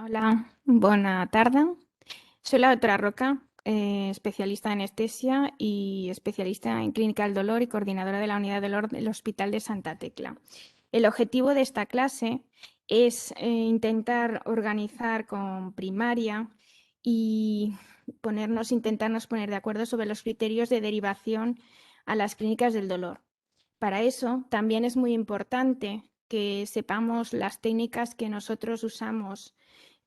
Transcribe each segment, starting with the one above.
Hola, buena tarde. Soy la doctora Roca, especialista en anestesia y especialista en clínica del dolor y coordinadora de la unidad del dolor del Hospital de Santa Tecla. El objetivo de esta clase es intentar organizar con primaria y intentarnos poner de acuerdo sobre los criterios de derivación a las clínicas del dolor. Para eso también es muy importante que sepamos las técnicas que nosotros usamos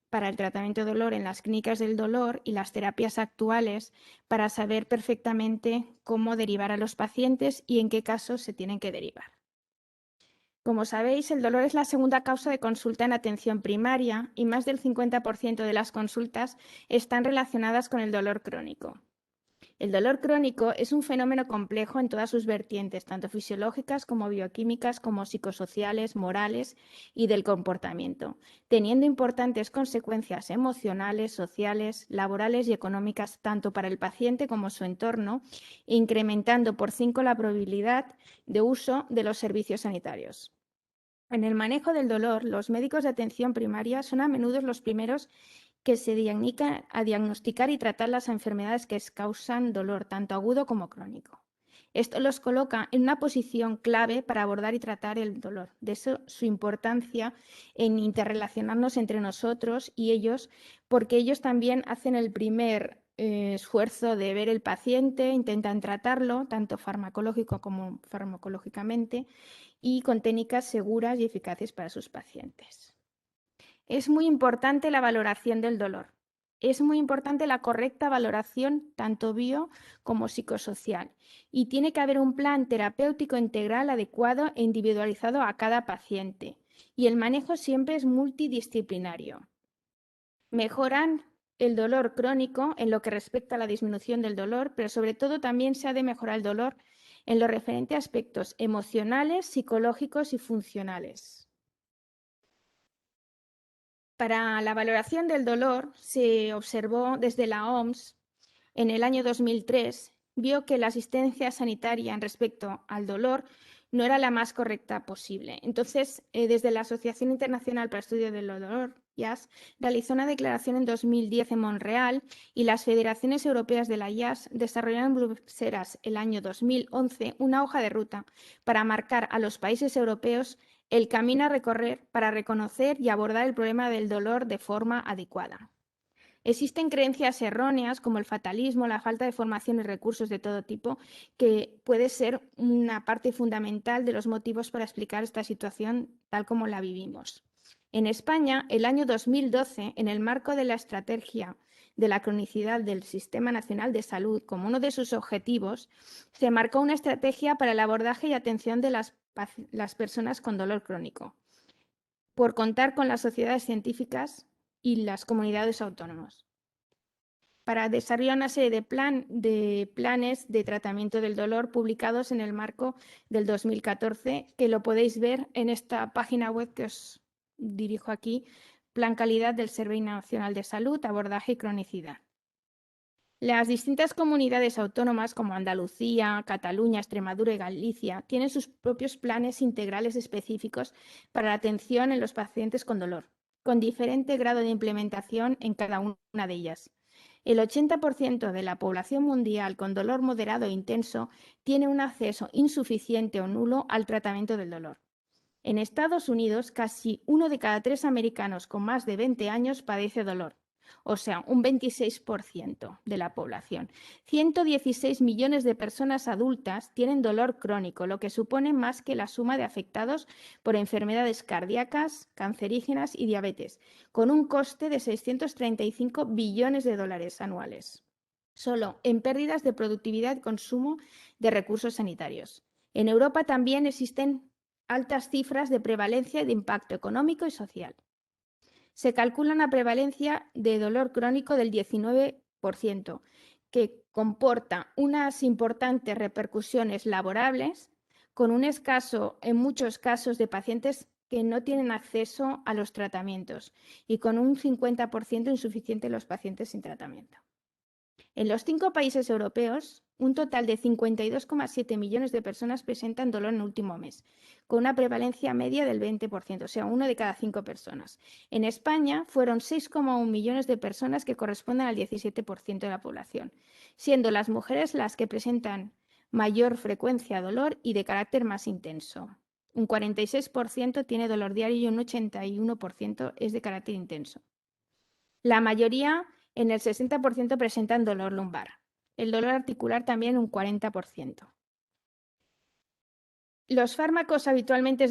para el tratamiento de dolor en las clínicas del dolor y las terapias actuales para saber perfectamente cómo derivar a los pacientes y en qué casos se tienen que derivar. Como sabéis, el dolor es la segunda causa de consulta en atención primaria y más del 50% de las consultas están relacionadas con el dolor crónico. El dolor crónico es un fenómeno complejo en todas sus vertientes, tanto fisiológicas como bioquímicas, como psicosociales, morales y del comportamiento, teniendo importantes consecuencias emocionales, sociales, laborales y económicas tanto para el paciente como su entorno, incrementando por 5 la probabilidad de uso de los servicios sanitarios. En el manejo del dolor, los médicos de atención primaria son a menudo los primeros que se dedican a diagnosticar y tratar las enfermedades que causan dolor, tanto agudo como crónico. Esto los coloca en una posición clave para abordar y tratar el dolor. De eso su importancia en interrelacionarnos entre nosotros y ellos, porque ellos también hacen el primer esfuerzo de ver el paciente, intentan tratarlo, tanto farmacológico como farmacológicamente, y con técnicas seguras y eficaces para sus pacientes. Es muy importante la valoración del dolor. Es muy importante la correcta valoración tanto bio como psicosocial y tiene que haber un plan terapéutico integral adecuado e individualizado a cada paciente y el manejo siempre es multidisciplinario. Mejoran el dolor crónico en lo que respecta a la disminución del dolor, pero sobre todo también se ha de mejorar el dolor en lo referente a aspectos emocionales, psicológicos y funcionales. Para la valoración del dolor se observó desde la OMS en el año 2003, vio que la asistencia sanitaria en respecto al dolor no era la más correcta posible. Entonces, desde la Asociación Internacional para el Estudio del Dolor, IAS, realizó una declaración en 2010 en Montreal y las federaciones europeas de la IAS desarrollaron en Bruselas el año 2011 una hoja de ruta para marcar a los países europeos el camino a recorrer para reconocer y abordar el problema del dolor de forma adecuada. Existen creencias erróneas como el fatalismo, la falta de formación y recursos de todo tipo, que puede ser una parte fundamental de los motivos para explicar esta situación tal como la vivimos. En España, el año 2012, en el marco de la estrategia de la cronicidad del Sistema Nacional de Salud como uno de sus objetivos, se marcó una estrategia para el abordaje y atención de las personas con dolor crónico, por contar con las sociedades científicas y las comunidades autónomas para desarrollar una serie de planes de tratamiento del dolor publicados en el marco del 2014, que lo podéis ver en esta página web que os dirijo aquí, Plan Calidad del Servicio Nacional de Salud, Abordaje y Cronicidad. Las distintas comunidades autónomas como Andalucía, Cataluña, Extremadura y Galicia tienen sus propios planes integrales específicos para la atención en los pacientes con dolor, con diferente grado de implementación en cada una de ellas. El 80% de la población mundial con dolor moderado e intenso tiene un acceso insuficiente o nulo al tratamiento del dolor. En Estados Unidos, casi 1 de cada 3 americanos con más de 20 años padece dolor, o sea, un 26% de la población. 116 millones de personas adultas tienen dolor crónico, lo que supone más que la suma de afectados por enfermedades cardíacas, cancerígenas y diabetes, con un coste de 635 billones de dólares anuales, solo en pérdidas de productividad y consumo de recursos sanitarios. En Europa también existen altas cifras de prevalencia y de impacto económico y social. Se calcula una prevalencia de dolor crónico del 19%, que comporta unas importantes repercusiones laborables, con un escaso, en muchos casos, de pacientes que no tienen acceso a los tratamientos y con un 50% insuficiente en los pacientes sin tratamiento. En los 5 países europeos, un total de 52,7 millones de personas presentan dolor en el último mes, con una prevalencia media del 20%, o sea, 1 de cada 5 personas. En España fueron 6,1 millones de personas, que corresponden al 17% de la población, siendo las mujeres las que presentan mayor frecuencia de dolor y de carácter más intenso. Un 46% tiene dolor diario y un 81% es de carácter intenso. La mayoría, en el 60%, presentan dolor lumbar. El dolor articular también un 40%. Los fármacos habitualmente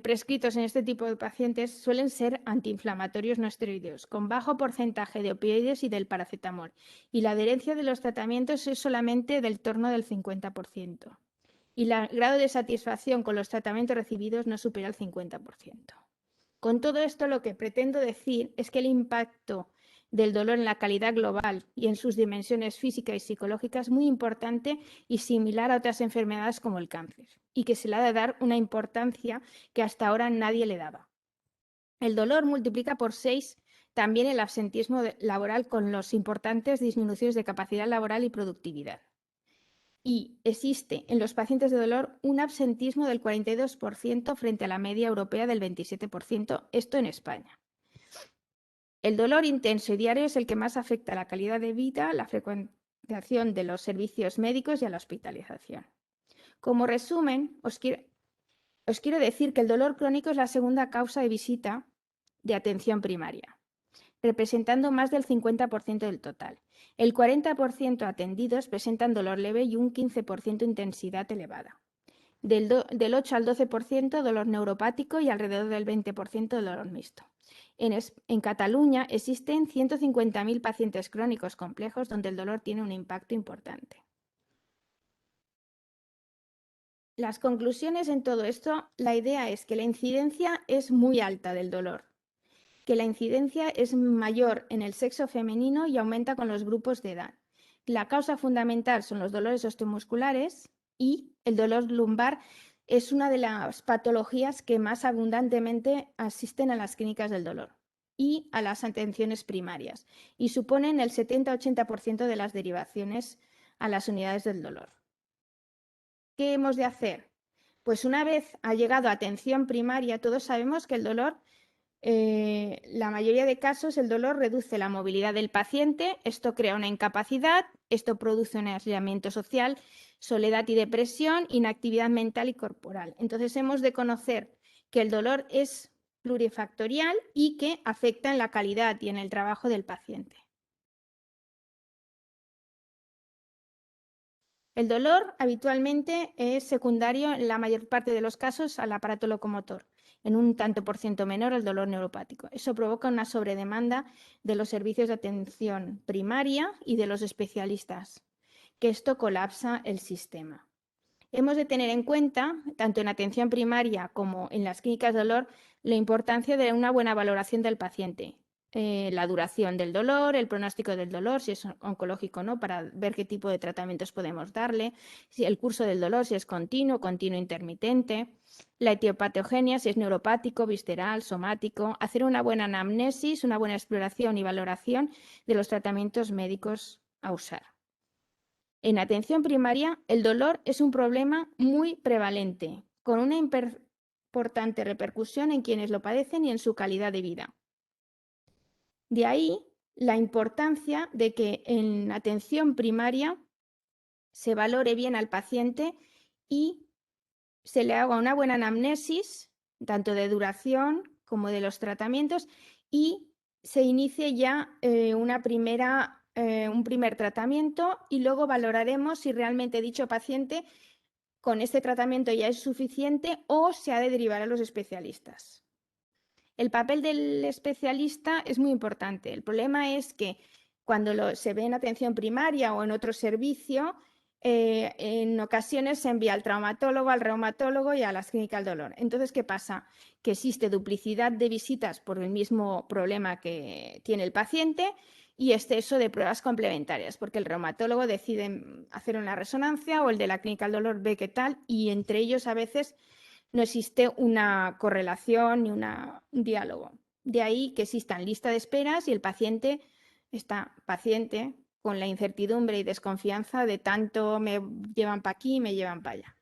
prescritos en este tipo de pacientes suelen ser antiinflamatorios no esteroideos, con bajo porcentaje de opioides y del paracetamol, y la adherencia de los tratamientos es solamente del torno del 50%. Y el grado de satisfacción con los tratamientos recibidos no supera el 50%. Con todo esto, lo que pretendo decir es que el impacto del dolor en la calidad global y en sus dimensiones físicas y psicológicas es muy importante y similar a otras enfermedades como el cáncer, y que se le ha de dar una importancia que hasta ahora nadie le daba. El dolor multiplica por 6 también el absentismo laboral, con las importantes disminuciones de capacidad laboral y productividad. Y existe en los pacientes de dolor un absentismo del 42% frente a la media europea del 27%, esto en España. El dolor intenso y diario es el que más afecta a la calidad de vida, la frecuentación de los servicios médicos y a la hospitalización. Como resumen, os quiero decir que el dolor crónico es la segunda causa de visita de atención primaria, representando más del 50% del total. El 40% atendidos presentan dolor leve y un 15% intensidad elevada. Del 8 al 12% dolor neuropático y alrededor del 20% dolor mixto. En Cataluña existen 150.000 pacientes crónicos complejos donde el dolor tiene un impacto importante. Las conclusiones en todo esto, la idea es que la incidencia es muy alta del dolor, que la incidencia es mayor en el sexo femenino y aumenta con los grupos de edad. La causa fundamental son los dolores osteomusculares, y el dolor lumbar es una de las patologías que más abundantemente asisten a las clínicas del dolor y a las atenciones primarias, y suponen el 70-80% de las derivaciones a las unidades del dolor. ¿Qué hemos de hacer? Pues una vez ha llegado a atención primaria, todos sabemos que el dolor, la mayoría de casos, el dolor reduce la movilidad del paciente, esto crea una incapacidad, esto produce un aislamiento social, soledad y depresión, inactividad mental y corporal. Entonces hemos de conocer que el dolor es plurifactorial y que afecta en la calidad y en el trabajo del paciente. El dolor habitualmente es secundario en la mayor parte de los casos al aparato locomotor, en un tanto por ciento menor el dolor neuropático. Eso provoca una sobredemanda de los servicios de atención primaria y de los especialistas, que esto colapsa el sistema. Hemos de tener en cuenta, tanto en atención primaria como en las clínicas de dolor, la importancia de una buena valoración del paciente. La duración del dolor, el pronóstico del dolor, si es oncológico o no, para ver qué tipo de tratamientos podemos darle, si el curso del dolor, si es continuo, continuo intermitente, la etiopatogenia, si es neuropático, visceral, somático, hacer una buena anamnesis, una buena exploración y valoración de los tratamientos médicos a usar. En atención primaria, el dolor es un problema muy prevalente, con una importante repercusión en quienes lo padecen y en su calidad de vida. De ahí la importancia de que en atención primaria se valore bien al paciente y se le haga una buena anamnesis, tanto de duración como de los tratamientos, y se inicie ya un primer tratamiento, y luego valoraremos si realmente dicho paciente con este tratamiento ya es suficiente o se ha de derivar a los especialistas. El papel del especialista es muy importante. El problema es que cuando se ve en atención primaria o en otro servicio, en ocasiones se envía al traumatólogo, al reumatólogo y a las clínicas del dolor. Entonces, ¿qué pasa? Que existe duplicidad de visitas por el mismo problema que tiene el paciente y exceso de pruebas complementarias, porque el reumatólogo decide hacer una resonancia o el de la clínica del dolor ve qué tal, y entre ellos a veces no existe una correlación ni un diálogo. De ahí que existan listas de esperas y el paciente con la incertidumbre y desconfianza de tanto me llevan para aquí y me llevan para allá.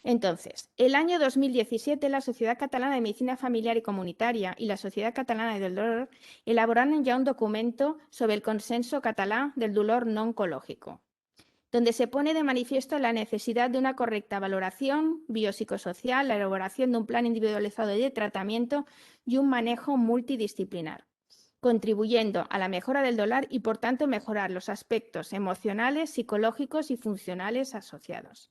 Entonces, el año 2017, la Sociedad Catalana de Medicina Familiar y Comunitaria y la Sociedad Catalana del Dolor elaboraron ya un documento sobre el consenso catalán del dolor no oncológico, donde se pone de manifiesto la necesidad de una correcta valoración biopsicosocial, la elaboración de un plan individualizado de tratamiento y un manejo multidisciplinar, contribuyendo a la mejora del dolor y, por tanto, mejorar los aspectos emocionales, psicológicos y funcionales asociados.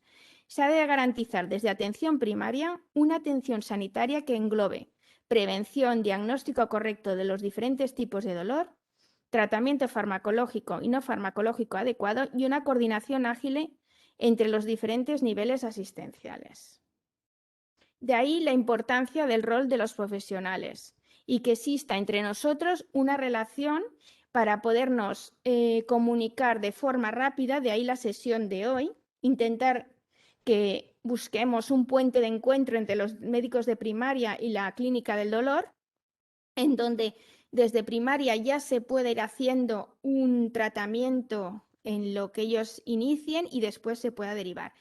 Se ha de garantizar desde atención primaria una atención sanitaria que englobe prevención, diagnóstico correcto de los diferentes tipos de dolor, tratamiento farmacológico y no farmacológico adecuado y una coordinación ágil entre los diferentes niveles asistenciales. De ahí la importancia del rol de los profesionales y que exista entre nosotros una relación para podernos comunicar de forma rápida, de ahí la sesión de hoy, intentar que busquemos un puente de encuentro entre los médicos de primaria y la clínica del dolor, en donde desde primaria ya se puede ir haciendo un tratamiento en lo que ellos inicien y después se pueda derivar.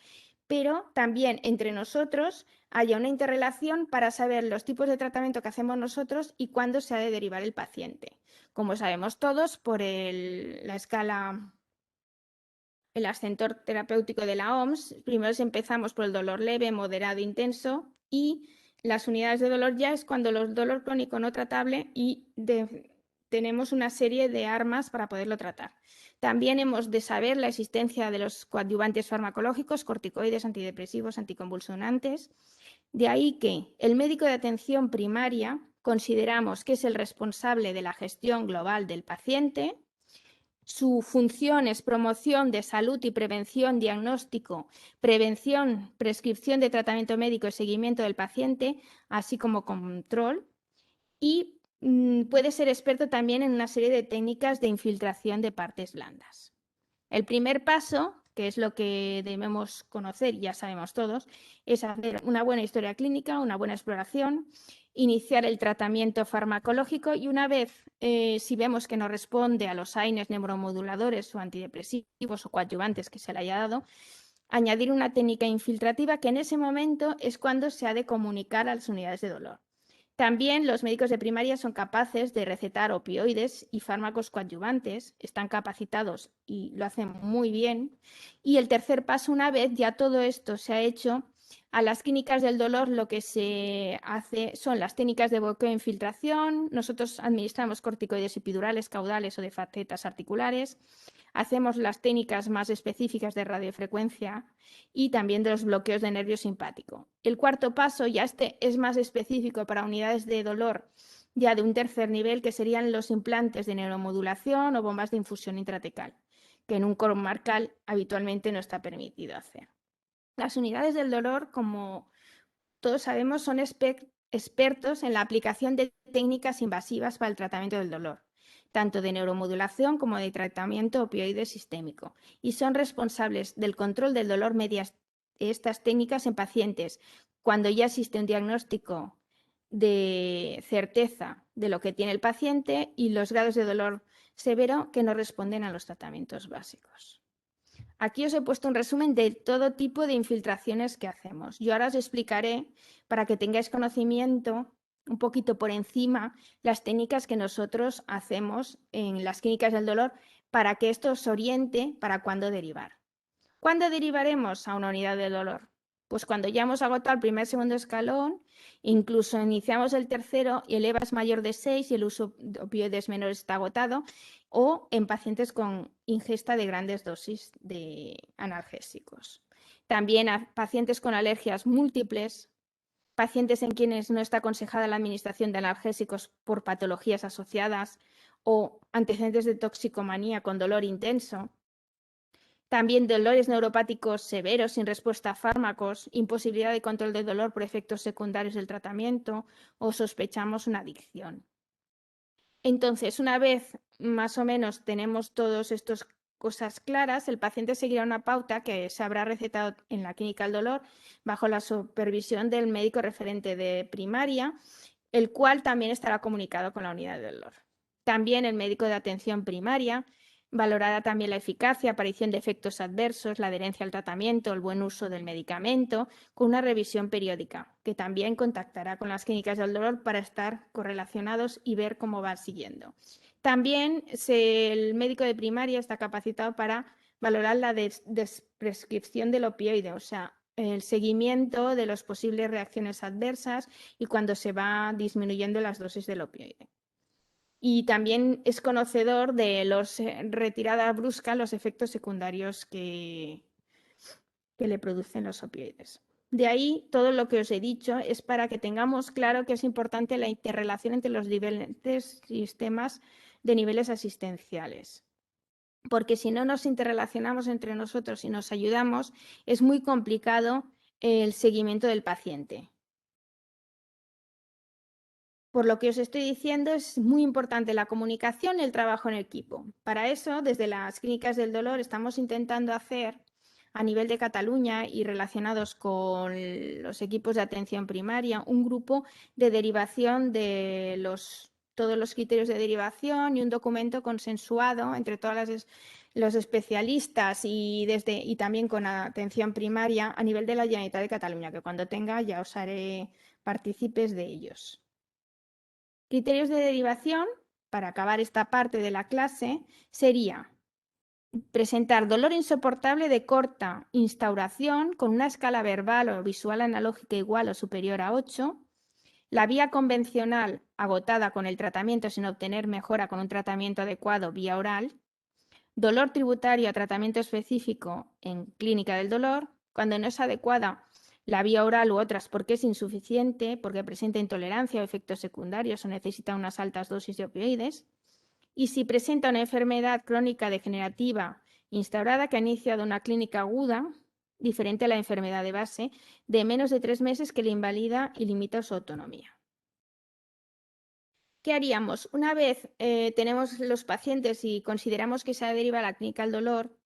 Pero también entre nosotros haya una interrelación para saber los tipos de tratamiento que hacemos nosotros y cuándo se ha de derivar el paciente. Como sabemos todos, por la escala, el ascensor terapéutico de la OMS, primero empezamos por el dolor leve, moderado, intenso y las unidades de dolor ya es cuando el dolor crónico no tratable y tenemos una serie de armas para poderlo tratar. También hemos de saber la existencia de los coadyuvantes farmacológicos, corticoides, antidepresivos, anticonvulsionantes. De ahí que el médico de atención primaria consideramos que es el responsable de la gestión global del paciente. Su función es promoción de salud y prevención, diagnóstico, prevención, prescripción de tratamiento médico y seguimiento del paciente, así como control. Y puede ser experto también en una serie de técnicas de infiltración de partes blandas. El primer paso, que es lo que debemos conocer, y ya sabemos todos, es hacer una buena historia clínica, una buena exploración, iniciar el tratamiento farmacológico y una vez, si vemos que no responde a los AINES neuromoduladores o antidepresivos o coadyuvantes que se le haya dado, añadir una técnica infiltrativa que en ese momento es cuando se ha de comunicar a las unidades de dolor. También los médicos de primaria son capaces de recetar opioides y fármacos coadyuvantes, están capacitados y lo hacen muy bien. Y el tercer paso, una vez ya todo esto se ha hecho, a las clínicas del dolor lo que se hace son las técnicas de bloqueo e infiltración. Nosotros administramos corticoides epidurales, caudales o de facetas articulares. Hacemos las técnicas más específicas de radiofrecuencia y también de los bloqueos de nervio simpático. El cuarto paso, ya este es más específico para unidades de dolor ya de un tercer nivel, que serían los implantes de neuromodulación o bombas de infusión intratecal, que en un comarcal habitualmente no está permitido hacer. Las unidades del dolor, como todos sabemos, son expertos en la aplicación de técnicas invasivas para el tratamiento del dolor, tanto de neuromodulación como de tratamiento opioide sistémico, y son responsables del control del dolor mediante estas técnicas en pacientes cuando ya existe un diagnóstico de certeza de lo que tiene el paciente y los grados de dolor severo que no responden a los tratamientos básicos. Aquí os he puesto un resumen de todo tipo de infiltraciones que hacemos. Yo ahora os explicaré, para que tengáis conocimiento un poquito por encima, las técnicas que nosotros hacemos en las clínicas del dolor para que esto os oriente para cuándo derivar. ¿Cuándo derivaremos a una unidad de dolor? Pues cuando ya hemos agotado el primer, segundo escalón, incluso iniciamos el tercero y el EVA es mayor de 6 y el uso de opioides menores está agotado, o en pacientes con ingesta de grandes dosis de analgésicos. También a pacientes con alergias múltiples, pacientes en quienes no está aconsejada la administración de analgésicos por patologías asociadas o antecedentes de toxicomanía con dolor intenso. También dolores neuropáticos severos sin respuesta a fármacos, imposibilidad de control del dolor por efectos secundarios del tratamiento o sospechamos una adicción. Entonces, una vez más o menos tenemos todas estas cosas claras, el paciente seguirá una pauta que se habrá recetado en la clínica del dolor bajo la supervisión del médico referente de primaria, el cual también estará comunicado con la unidad de dolor. También el médico de atención primaria Valorará también la eficacia, aparición de efectos adversos, la adherencia al tratamiento, el buen uso del medicamento, con una revisión periódica, que también contactará con las clínicas del dolor para estar correlacionados y ver cómo va siguiendo. También el médico de primaria está capacitado para valorar la desprescripción del opioide, o sea, el seguimiento de las posibles reacciones adversas y cuando se va disminuyendo las dosis del opioide. Y también es conocedor de los retiradas bruscas, los efectos secundarios que le producen los opioides. De ahí, todo lo que os he dicho es para que tengamos claro que es importante la interrelación entre los diferentes sistemas de niveles asistenciales. Porque si no nos interrelacionamos entre nosotros y nos ayudamos, es muy complicado el seguimiento del paciente. Por lo que os estoy diciendo, es muy importante la comunicación y el trabajo en equipo. Para eso, desde las clínicas del dolor, estamos intentando hacer a nivel de Cataluña y relacionados con los equipos de atención primaria, un grupo de derivación de todos los criterios de derivación y un documento consensuado entre todos los especialistas y también con atención primaria a nivel de la Generalitat de Cataluña, que cuando tenga ya os haré partícipes de ellos. Criterios de derivación, para acabar esta parte de la clase, sería presentar dolor insoportable de corta instauración con una escala verbal o visual analógica igual o superior a 8, la vía convencional agotada con el tratamiento sin obtener mejora con un tratamiento adecuado vía oral, dolor tributario a tratamiento específico en clínica del dolor, cuando no es adecuada la vía oral u otras porque es insuficiente, porque presenta intolerancia o efectos secundarios o necesita unas altas dosis de opioides. Y si presenta una enfermedad crónica degenerativa instaurada que ha iniciado una clínica aguda, diferente a la enfermedad de base, de menos de 3 meses que le invalida y limita su autonomía. ¿Qué haríamos? Una vez tenemos los pacientes y consideramos que se deriva a la clínica del dolor,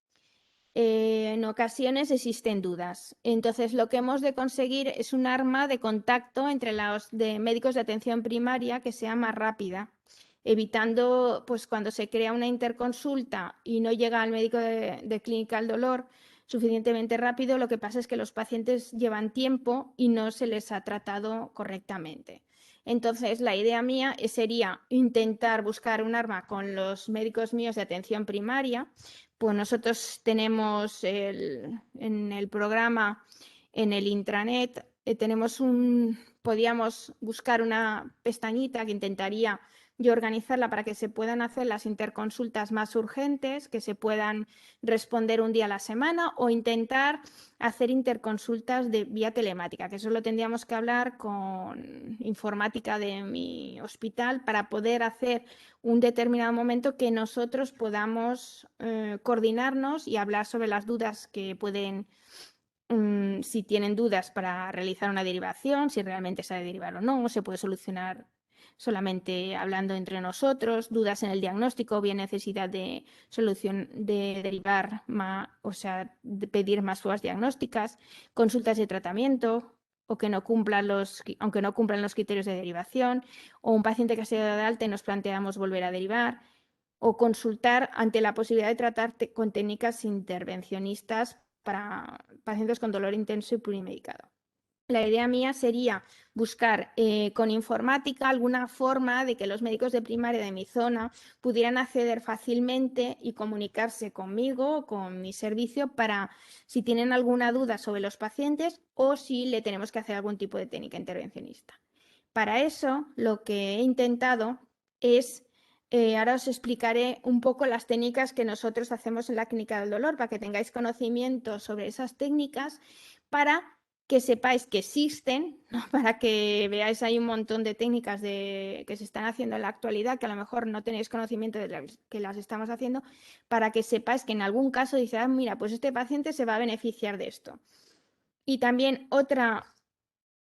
en ocasiones existen dudas. Entonces, lo que hemos de conseguir es un arma de contacto entre los médicos de atención primaria que sea más rápida, evitando, pues, cuando se crea una interconsulta y no llega al médico de clínica del dolor suficientemente rápido, lo que pasa es que los pacientes llevan tiempo y no se les ha tratado correctamente. Entonces, la idea mía sería intentar buscar un arma con los médicos míos de atención primaria. Pues nosotros tenemos en el programa, en el intranet, podíamos buscar una pestañita que intentaría yo organizarla para que se puedan hacer las interconsultas más urgentes, que se puedan responder un día a la semana o intentar hacer interconsultas de vía telemática, que eso lo tendríamos que hablar con informática de mi hospital para poder hacer un determinado momento que nosotros podamos coordinarnos y hablar sobre las dudas que pueden, si tienen dudas para realizar una derivación, si realmente se ha de derivar o no, se puede solucionar solamente hablando entre nosotros, dudas en el diagnóstico, bien necesidad de solución de derivar más, o sea, de pedir más pruebas diagnósticas, consultas de tratamiento, o que no cumplan aunque no cumplan los criterios de derivación, o un paciente que se ha dado de alta y nos planteamos volver a derivar, o consultar ante la posibilidad de tratar con técnicas intervencionistas para pacientes con dolor intenso y plurimedicado. La idea mía sería buscar con informática alguna forma de que los médicos de primaria de mi zona pudieran acceder fácilmente y comunicarse conmigo o con mi servicio para si tienen alguna duda sobre los pacientes o si le tenemos que hacer algún tipo de técnica intervencionista. Para eso, lo que he intentado es, ahora os explicaré un poco las técnicas que nosotros hacemos en la clínica del dolor, para que tengáis conocimiento sobre esas técnicas, para que sepáis que existen, ¿no? Para que veáis hay un montón de técnicas que se están haciendo en la actualidad, que a lo mejor no tenéis conocimiento de que las estamos haciendo, para que sepáis que en algún caso dice, ah, mira, pues este paciente se va a beneficiar de esto. Y también otra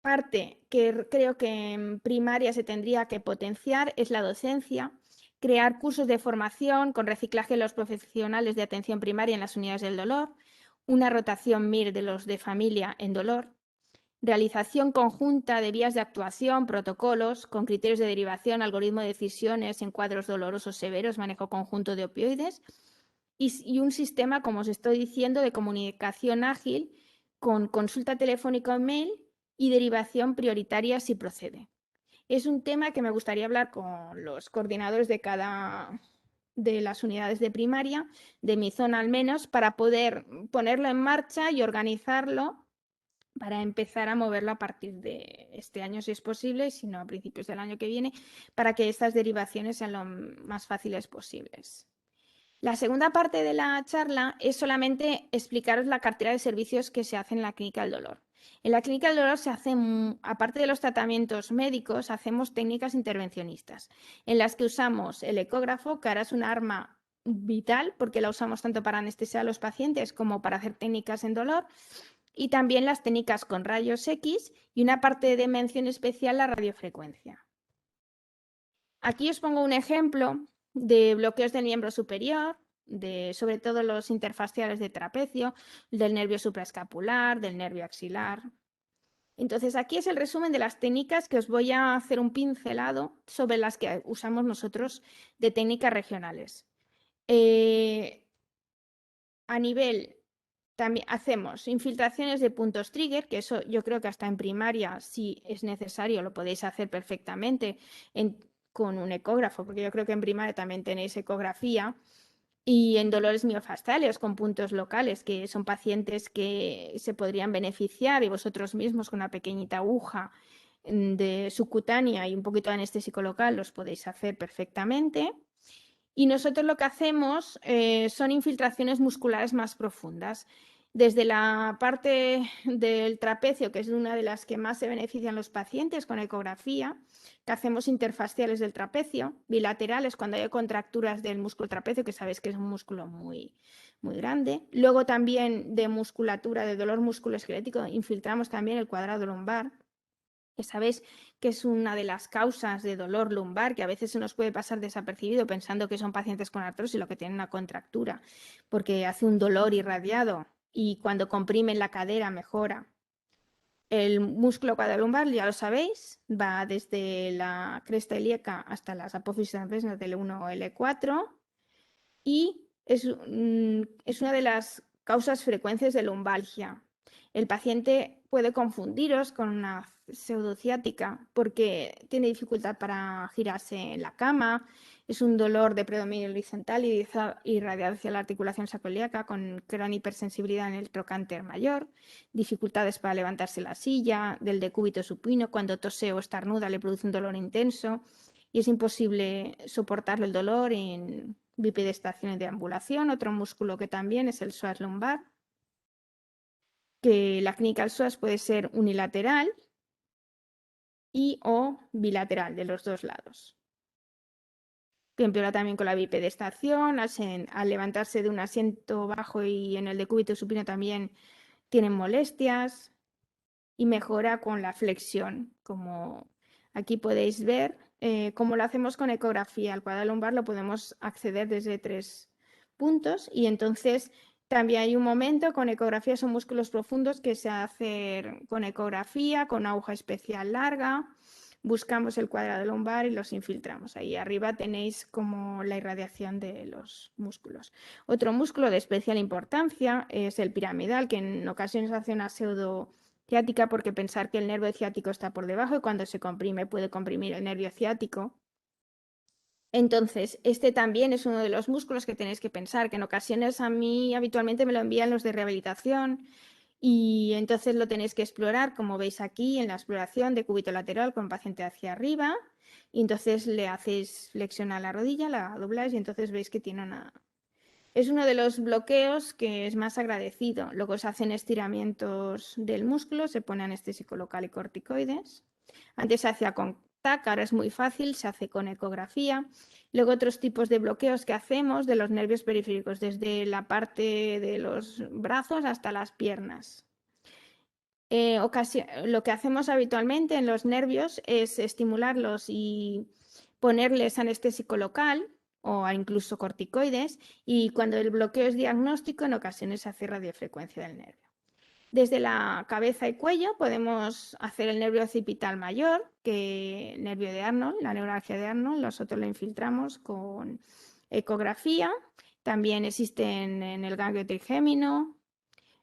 parte que creo que en primaria se tendría que potenciar es la docencia, crear cursos de formación con reciclaje de los profesionales de atención primaria en las unidades del dolor, una rotación MIR de los de familia en dolor, realización conjunta de vías de actuación, protocolos con criterios de derivación, algoritmo de decisiones en cuadros dolorosos severos, manejo conjunto de opioides y un sistema, como os estoy diciendo, de comunicación ágil con consulta telefónica o mail y derivación prioritaria si procede. Es un tema que me gustaría hablar con los coordinadores de cada de las unidades de primaria, de mi zona al menos, para poder ponerlo en marcha y organizarlo para empezar a moverlo a partir de este año, si es posible, y si no, a principios del año que viene, para que estas derivaciones sean lo más fáciles posibles. La segunda parte de la charla es solamente explicaros la cartera de servicios que se hace en la clínica del dolor. En la clínica del dolor se hacen, aparte de los tratamientos médicos, hacemos técnicas intervencionistas, en las que usamos el ecógrafo, que ahora es un arma vital porque la usamos tanto para anestesiar a los pacientes como para hacer técnicas en dolor, y también las técnicas con rayos X y una parte de mención especial, la radiofrecuencia. Aquí os pongo un ejemplo de bloqueos del miembro superior, sobre todo los interfaciales de trapecio, del nervio supraescapular, del nervio axilar. Entonces, aquí es el resumen de las técnicas que os voy a hacer un pincelado sobre las que usamos nosotros de técnicas regionales. A nivel, también hacemos infiltraciones de puntos trigger, que eso yo creo que hasta en primaria, si es necesario, lo podéis hacer perfectamente con un ecógrafo, porque yo creo que en primaria también tenéis ecografía. Y en dolores miofasciales con puntos locales, que son pacientes que se podrían beneficiar y vosotros mismos con una pequeñita aguja de subcutánea y un poquito de anestésico local los podéis hacer perfectamente. Y nosotros lo que hacemos son infiltraciones musculares más profundas. Desde la parte del trapecio, que es una de las que más se benefician los pacientes con ecografía, que hacemos interfaciales del trapecio, bilaterales cuando hay contracturas del músculo trapecio, que sabéis que es un músculo muy, muy grande. Luego también de musculatura, de dolor musculoesquelético, infiltramos también el cuadrado lumbar, que sabéis que es una de las causas de dolor lumbar, que a veces se nos puede pasar desapercibido pensando que son pacientes con artrosis y lo que tienen una contractura, porque hace un dolor irradiado y cuando comprimen la cadera mejora. El músculo cuadrilumbar, ya lo sabéis, va desde la cresta ilíaca hasta las apófisis transversas del L1 o L4 y es una de las causas frecuentes de lumbalgia. El paciente puede confundiros con una pseudociática porque tiene dificultad para girarse en la cama, es un dolor de predominio horizontal y irradiado hacia la articulación sacroiliaca con gran hipersensibilidad en el trocánter mayor, dificultades para levantarse la silla, del decúbito supino, cuando tose o estornuda le produce un dolor intenso y es imposible soportar el dolor en bipedestación y deambulación. Otro músculo que también es el psoas lumbar, que la clínica del psoas puede ser unilateral y o bilateral de los dos lados, que empeora también con la bipedestación, al levantarse de un asiento bajo y en el decúbito supino también tienen molestias y mejora con la flexión, como aquí podéis ver. Como lo hacemos con ecografía, al cuadrado lumbar lo podemos acceder desde 3 puntos y entonces también hay un momento con ecografía, son músculos profundos que se hacen con ecografía, con aguja especial larga. Buscamos el cuadrado lumbar y los infiltramos. Ahí arriba tenéis como la irradiación de los músculos. Otro músculo de especial importancia es el piramidal, que en ocasiones hace una pseudociática porque pensar que el nervio ciático está por debajo y cuando se comprime puede comprimir el nervio ciático. Entonces, este también es uno de los músculos que tenéis que pensar, que en ocasiones a mí habitualmente me lo envían los de rehabilitación y entonces lo tenéis que explorar, como veis aquí en la exploración de cúbito lateral con paciente hacia arriba y entonces le hacéis flexión a la rodilla, la dobláis y entonces veis que tiene una... Es uno de los bloqueos que es más agradecido. Luego se hacen estiramientos del músculo, se pone anestésico local y corticoides. Antes se hacía con TAC, ahora es muy fácil, se hace con ecografía. Luego otros tipos de bloqueos que hacemos de los nervios periféricos, desde la parte de los brazos hasta las piernas. Lo que hacemos habitualmente en los nervios es estimularlos y ponerles anestésico local o incluso corticoides y cuando el bloqueo es diagnóstico en ocasiones se hace radiofrecuencia del nervio. Desde la cabeza y cuello podemos hacer el nervio occipital mayor, que el nervio de Arnold, la neuralgia de Arnold, nosotros lo infiltramos con ecografía. También existen en el ganglio trigémino,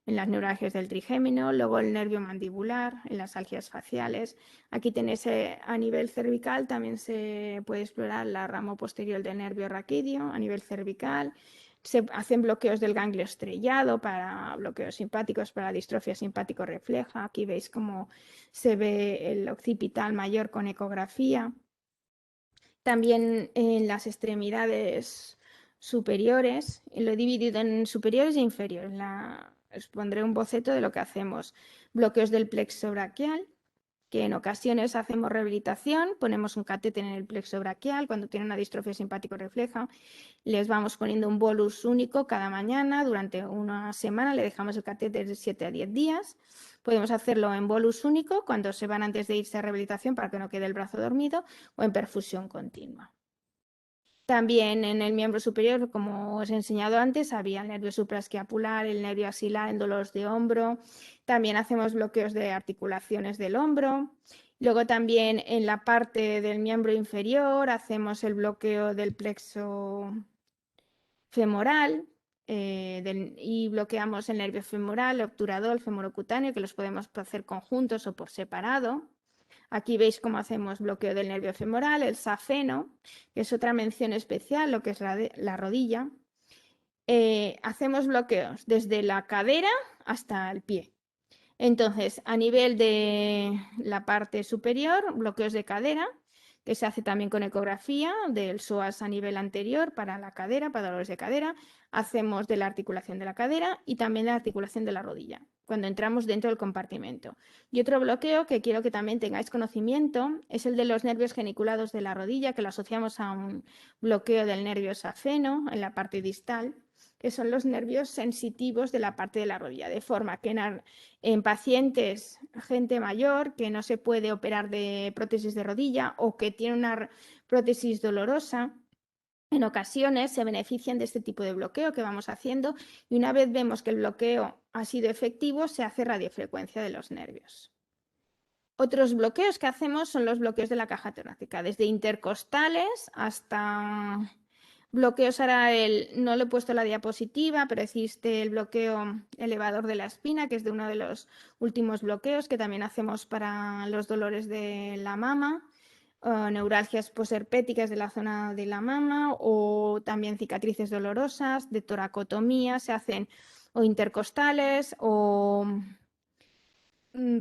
en las neuralgias del trigémino, luego el nervio mandibular, en las algias faciales. Aquí tenéis a nivel cervical, también se puede explorar la rama posterior del nervio raquídeo a nivel cervical. Se hacen bloqueos del ganglio estrellado para bloqueos simpáticos, para distrofia simpático refleja. Aquí veis cómo se ve el occipital mayor con ecografía. También en las extremidades superiores, lo he dividido en superiores e inferiores. Os pondré un boceto de lo que hacemos. Bloqueos del plexo braquial, que en ocasiones hacemos rehabilitación, ponemos un catéter en el plexo braquial cuando tiene una distrofia simpático refleja, les vamos poniendo un bolus único cada mañana, durante una semana le dejamos el catéter de 7 a 10 días. Podemos hacerlo en bolus único cuando se van antes de irse a rehabilitación para que no quede el brazo dormido o en perfusión continua. También en el miembro superior, como os he enseñado antes, había el nervio supraescapular, el nervio axilar en dolores de hombro. También hacemos bloqueos de articulaciones del hombro. Luego también en la parte del miembro inferior hacemos el bloqueo del plexo femoral y bloqueamos el nervio femoral, el obturador, el femorocutáneo, que los podemos hacer conjuntos o por separado. Aquí veis cómo hacemos bloqueo del nervio femoral, el safeno, que es otra mención especial, lo que es la rodilla. Hacemos bloqueos desde la cadera hasta el pie. Entonces, a nivel de la parte superior, bloqueos de cadera, que se hace también con ecografía del psoas a nivel anterior para la cadera, para dolores de cadera. Hacemos de la articulación de la cadera y también de la articulación de la rodilla, cuando entramos dentro del compartimento. Y otro bloqueo que quiero que también tengáis conocimiento es el de los nervios geniculados de la rodilla, que lo asociamos a un bloqueo del nervio safeno en la parte distal, que son los nervios sensitivos de la parte de la rodilla, de forma que en pacientes, gente mayor, que no se puede operar de prótesis de rodilla o que tiene una prótesis dolorosa, en ocasiones se benefician de este tipo de bloqueo que vamos haciendo y una vez vemos que el bloqueo ha sido efectivo, se hace radiofrecuencia de los nervios. Otros bloqueos que hacemos son los bloqueos de la caja torácica, desde intercostales hasta bloqueos. Ahora no le he puesto la diapositiva, pero existe el bloqueo elevador de la espina, que es de uno de los últimos bloqueos que también hacemos para los dolores de la mama, neuralgias posherpéticas de la zona de la mama o también cicatrices dolorosas, de toracotomía, se hacen o intercostales o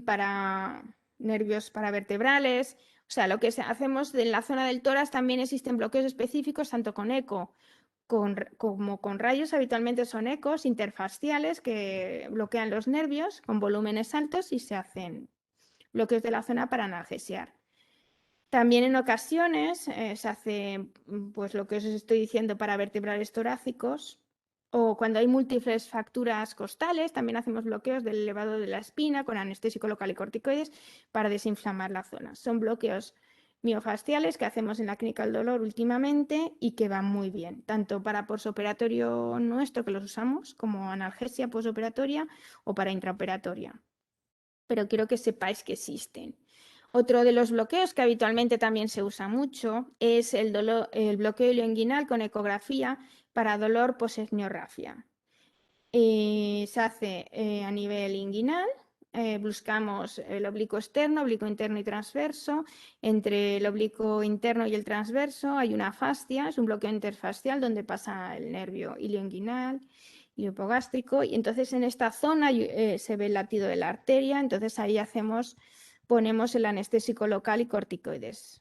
para nervios paravertebrales. O sea, lo que hacemos en la zona del tórax también existen bloqueos específicos, tanto con eco como con rayos. Habitualmente son ecos interfaciales que bloquean los nervios con volúmenes altos y se hacen bloqueos de la zona para analgesiar. También en ocasiones se hace pues, lo que os estoy diciendo para vertebrales torácicos, o cuando hay múltiples fracturas costales, también hacemos bloqueos del elevado de la espina con anestésico local y corticoides para desinflamar la zona. Son bloqueos miofasciales que hacemos en la clínica del dolor últimamente y que van muy bien, tanto para posoperatorio nuestro, que los usamos, como analgesia posoperatoria o para intraoperatoria. Pero quiero que sepáis que existen. Otro de los bloqueos que habitualmente también se usa mucho es el bloqueo ilioinguinal con ecografía para dolor posesniorrafia. Se hace a nivel inguinal, buscamos el oblicuo externo, oblicuo interno y transverso. Entre el oblicuo interno y el transverso hay una fascia, es un bloqueo interfascial donde pasa el nervio ilioinguinal y hipogástrico, y entonces en esta zona se ve el latido de la arteria, entonces ahí ponemos el anestésico local y corticoides.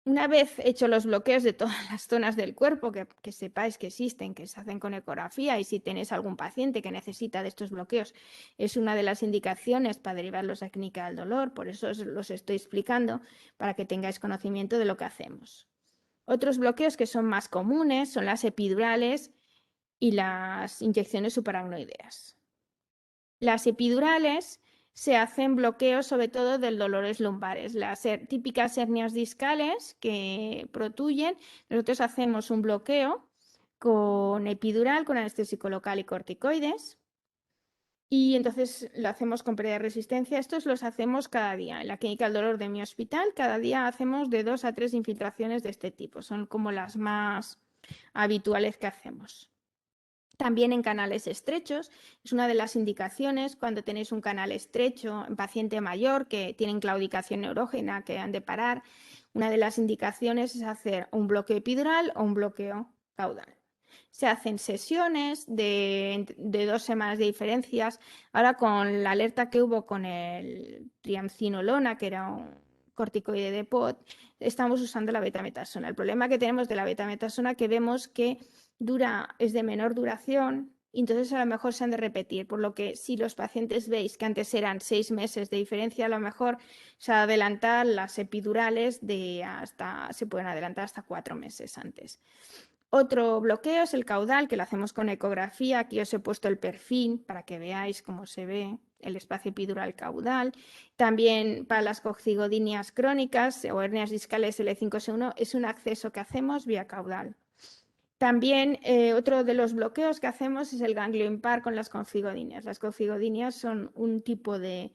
Una vez hecho los bloqueos de todas las zonas del cuerpo, que sepáis que existen, que se hacen con ecografía, y si tenéis algún paciente que necesita de estos bloqueos, es una de las indicaciones para derivarlos a clínica del dolor, por eso os los estoy explicando, para que tengáis conocimiento de lo que hacemos. Otros bloqueos que son más comunes son las epidurales y las inyecciones supraracnoideas. Las epidurales se hacen bloqueos sobre todo de dolores lumbares, las típicas hernias discales que protuyen. Nosotros hacemos un bloqueo con epidural, con anestésico local y corticoides. Y entonces lo hacemos con pérdida de resistencia. Estos los hacemos cada día. En la clínica del dolor de mi hospital, cada día hacemos de 2 a 3 infiltraciones de este tipo. Son como las más habituales que hacemos. También en canales estrechos, es una de las indicaciones cuando tenéis un canal estrecho en paciente mayor que tienen claudicación neurógena que han de parar. Una de las indicaciones es hacer un bloqueo epidural o un bloqueo caudal. Se hacen sesiones de 2 semanas de diferencias. Ahora con la alerta que hubo con el triamcinolona, que era un corticoide de POD, estamos usando la betametasona. El problema que tenemos de la betametasona que vemos que es de menor duración, y entonces a lo mejor se han de repetir, por lo que si los pacientes veis que antes eran 6 meses de diferencia, a lo mejor se adelantan las epidurales se pueden adelantar hasta 4 meses antes. Otro bloqueo es el caudal, que lo hacemos con ecografía. Aquí os he puesto el perfil para que veáis cómo se ve el espacio epidural caudal. También para las coccigodinias crónicas o hernias discales L5S1 es un acceso que hacemos vía caudal. También otro de los bloqueos que hacemos es el ganglio impar con las cocigodinias. Las cocigodinias son un tipo de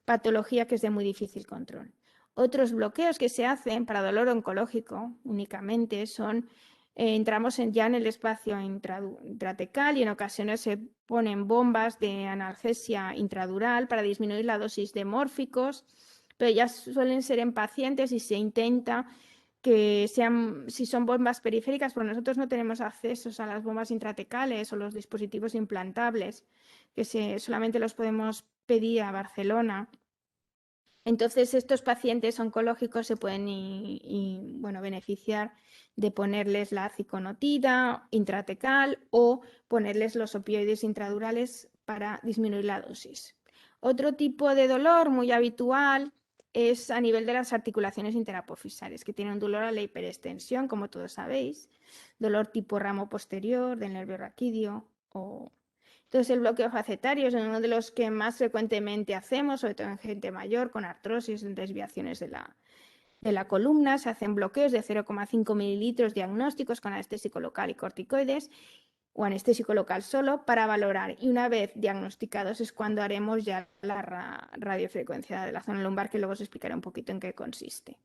patología que es de muy difícil control. Otros bloqueos que se hacen para dolor oncológico únicamente son, entramos ya en el espacio intratecal y en ocasiones se ponen bombas de analgesia intradural para disminuir la dosis de mórficos, pero ya suelen ser en pacientes y se intenta que sean, si son bombas periféricas, porque nosotros no tenemos accesos a las bombas intratecales o los dispositivos implantables, que solamente los podemos pedir a Barcelona. Entonces, estos pacientes oncológicos se pueden beneficiar de ponerles la ciconotida intratecal o ponerles los opioides intradurales para disminuir la dosis. Otro tipo de dolor muy habitual es a nivel de las articulaciones interapofisales, que tienen dolor a la hiperextensión, como todos sabéis, dolor tipo ramo posterior del nervio raquídeo. Entonces, el bloqueo facetario es uno de los que más frecuentemente hacemos, sobre todo en gente mayor, con artrosis, en desviaciones de la columna. Se hacen bloqueos de 0,5 mililitros diagnósticos con anestésico local y corticoides, o anestésico local solo, para valorar. Y una vez diagnosticados es cuando haremos ya la radiofrecuencia de la zona lumbar, que luego os explicaré un poquito en qué consiste.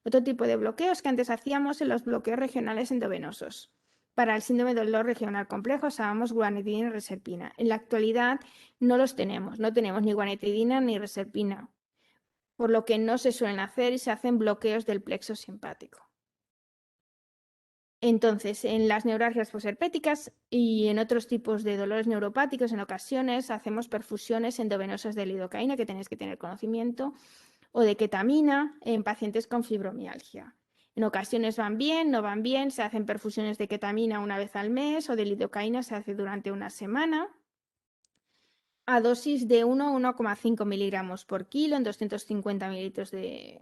Otro tipo de bloqueos que antes hacíamos en los bloqueos regionales endovenosos. Para el síndrome del dolor regional complejo usábamos guanetidina y reserpina. En la actualidad no los tenemos, no tenemos ni guanetidina ni reserpina, por lo que no se suelen hacer y se hacen bloqueos del plexo simpático. Entonces, en las neuralgias posherpéticas y en otros tipos de dolores neuropáticos, en ocasiones hacemos perfusiones endovenosas de lidocaína, que tenéis que tener conocimiento, o de ketamina en pacientes con fibromialgia. En ocasiones van bien, no van bien, se hacen perfusiones de ketamina una vez al mes o de lidocaína se hace durante una semana a dosis de 1 a 1,5 miligramos por kilo en 250 mililitros de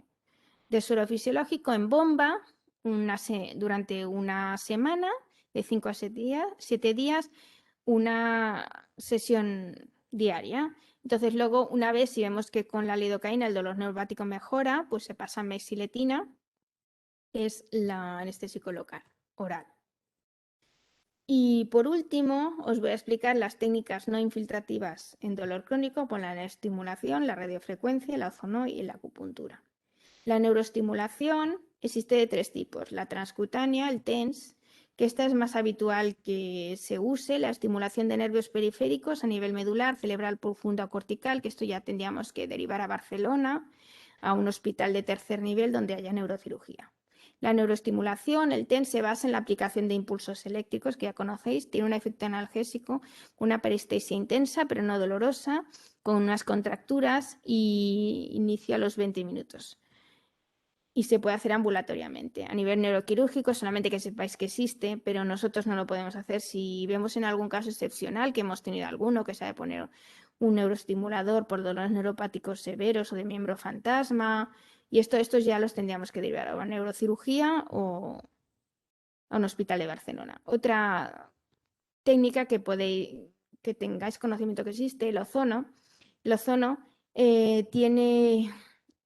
suero fisiológico en bomba durante una semana, de 5 a 7 días, una sesión diaria. Entonces, luego, una vez si vemos que con la lidocaína el dolor neuropático mejora, pues se pasa a mexiletina, que es la anestésico local, oral. Y por último, os voy a explicar las técnicas no infiltrativas en dolor crónico con la estimulación, la radiofrecuencia, la ozono y la acupuntura. La neuroestimulación existe de 3 tipos. La transcutánea, el TENS, que esta es más habitual que se use, la estimulación de nervios periféricos a nivel medular, cerebral profundo o cortical, que esto ya tendríamos que derivar a Barcelona, a un hospital de tercer nivel donde haya neurocirugía. La neuroestimulación, el TENS, se basa en la aplicación de impulsos eléctricos, que ya conocéis, tiene un efecto analgésico, una parestesia intensa pero no dolorosa, con unas contracturas y inicia a los 20 minutos. Y se puede hacer ambulatoriamente. A nivel neuroquirúrgico, solamente que sepáis que existe, pero nosotros no lo podemos hacer. Si vemos en algún caso excepcional, que hemos tenido alguno, que sabe poner un neuroestimulador por dolores neuropáticos severos o de miembro fantasma, y estos ya los tendríamos que derivar a una neurocirugía o a un hospital de Barcelona. Otra técnica que tengáis conocimiento que existe, el ozono. El ozono tiene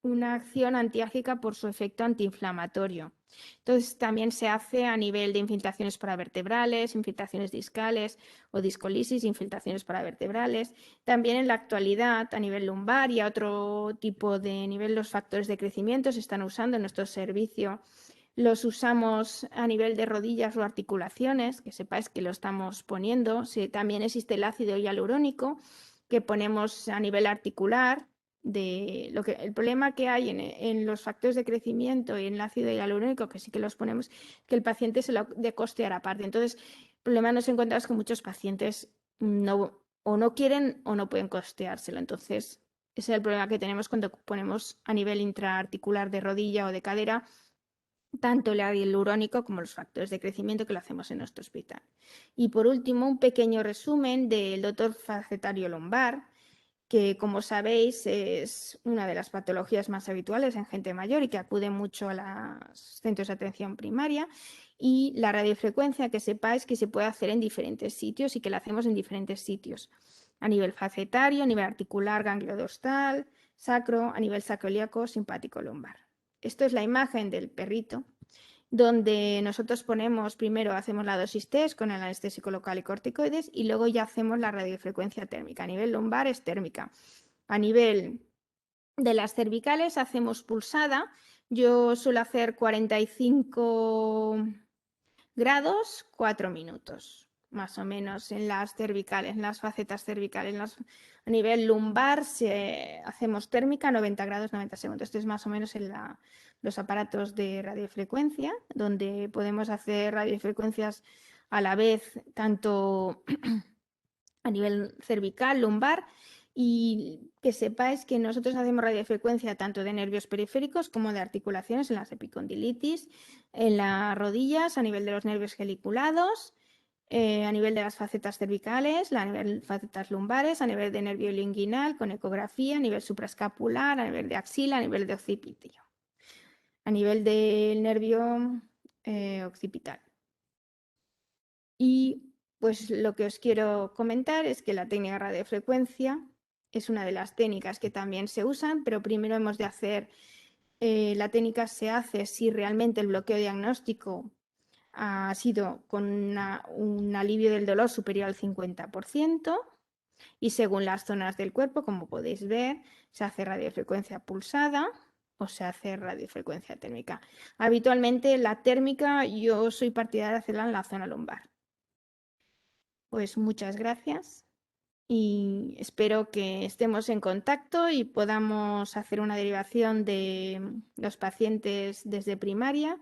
una acción antiálgica por su efecto antiinflamatorio. Entonces, también se hace a nivel de infiltraciones paravertebrales, infiltraciones discales o discolisis, infiltraciones paravertebrales. También en la actualidad, a nivel lumbar y a otro tipo de nivel, los factores de crecimiento se están usando en nuestro servicio Los usamos a nivel de rodillas o articulaciones, que sepáis que lo estamos poniendo. También existe el ácido hialurónico que ponemos a nivel articular. El problema que hay en los factores de crecimiento y en el ácido hialurónico, que sí que los ponemos, que el paciente se lo de costear aparte. Entonces, el problema nos encontramos que muchos pacientes o no quieren o no pueden costeárselo. Entonces, ese es el problema que tenemos cuando ponemos a nivel intraarticular de rodilla o de cadera tanto el ácido hialurónico como los factores de crecimiento, que lo hacemos en nuestro hospital. Y por último, un pequeño resumen del dolor facetario lumbar, que como sabéis es una de las patologías más habituales en gente mayor y que acude mucho a los centros de atención primaria. Y la radiofrecuencia, que sepáis que se puede hacer en diferentes sitios y que la hacemos en diferentes sitios. A nivel facetario, a nivel articular, ganglio dostal, sacro, a nivel sacroiliaco, simpático lumbar. Esto es la imagen del perrito, donde nosotros ponemos, primero hacemos la dosis test con el anestésico local y corticoides y luego ya hacemos la radiofrecuencia térmica. A nivel lumbar es térmica. A nivel de las cervicales hacemos pulsada. Yo suelo hacer 45 grados, 4 minutos, más o menos en las cervicales, en las facetas cervicales. A nivel lumbar hacemos térmica 90 grados, 90 segundos. Esto es más o menos en los aparatos de radiofrecuencia, donde podemos hacer radiofrecuencias a la vez, tanto a nivel cervical, lumbar, y que sepáis que nosotros hacemos radiofrecuencia tanto de nervios periféricos como de articulaciones en las epicondilitis, en las rodillas, a nivel de los nervios geliculados, a nivel de las facetas cervicales, a nivel de facetas lumbares, a nivel de nervio linguinal con ecografía, a nivel supraescapular, a nivel de axila, a nivel de occipital, a nivel del nervio occipital. Y pues lo que os quiero comentar es que la técnica de radiofrecuencia es una de las técnicas que también se usan, pero primero hemos de hacer, la técnica se hace si realmente el bloqueo diagnóstico ha sido con un alivio del dolor superior al 50% y según las zonas del cuerpo, como podéis ver, se hace radiofrecuencia pulsada o se hace radiofrecuencia térmica. Habitualmente la térmica yo soy partidaria de hacerla en la zona lumbar. Pues muchas gracias y espero que estemos en contacto y podamos hacer una derivación de los pacientes desde primaria.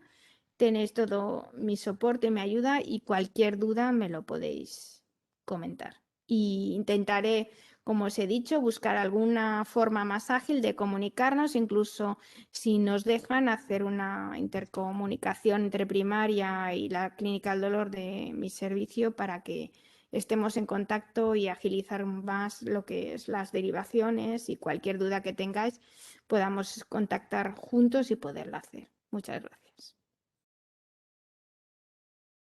Tenéis todo mi soporte, mi ayuda y cualquier duda me lo podéis comentar. Y intentaré, como os he dicho, buscar alguna forma más ágil de comunicarnos, incluso si nos dejan hacer una intercomunicación entre primaria y la clínica del dolor de mi servicio para que estemos en contacto y agilizar más lo que es las derivaciones y cualquier duda que tengáis podamos contactar juntos y poderla hacer. Muchas gracias.